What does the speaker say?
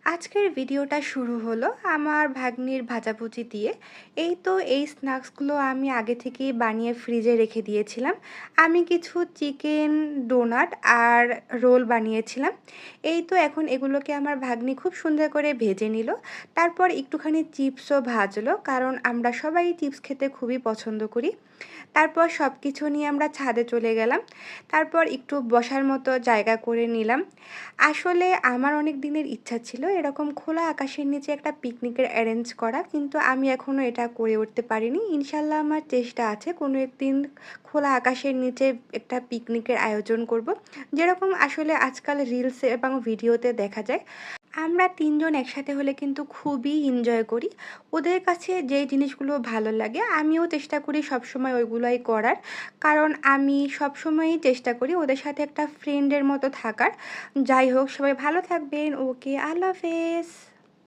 আজকের ভিডিওটা শুরু হলো আমার ভাগ্নির ভাজাভুজি দিয়ে। এই স্ন্যাক্সগুলো আমি আগে থেকেই বানিয়ে ফ্রিজে রেখে দিয়েছিলাম। আমি কিছু চিকেন ডোনাট আর রোল বানিয়েছিলাম। এখন এগুলোকে আমার ভাগ্নি খুব সুন্দর করে ভেজে নিল। তারপর একটুখানি চিপসও ভাজলো, কারণ আমরা সবাই চিপস খেতে খুবই পছন্দ করি। তারপর সব কিছু নিয়ে আমরা ছাদে চলে গেলাম। তারপর একটু বসার মতো জায়গা করে নিলাম। আসলে আমার অনেক দিনের ইচ্ছা ছিল এরকম খোলা আকাশের নিচে একটা পিকনিকের অ্যারেঞ্জ করা, কিন্তু আমি এখনও এটা করে উঠতে পারিনি। ইনশাল্লাহ আমার চেষ্টা আছে কোনো একদিন খোলা আকাশের নিচে একটা পিকনিকের আয়োজন করব, যেরকম আসলে আজকাল রিলসে এবং ভিডিওতে দেখা যায়। আমরা ৩ জন একসাথে হলে কিন্তু খুবই এনজয় করি। ওদের কাছে যেই জিনিসগুলো ভালো লাগে আমিও চেষ্টা করি সবসময় ওইগুলোই করার। কারণ আমি সবসময়ই চেষ্টা করি ওদের সাথে একটা ফ্রেন্ডের মতো থাকার। যাই হোক, সবাই ভালো থাকবেন। ওকে, আল্লাহ হাফেজ।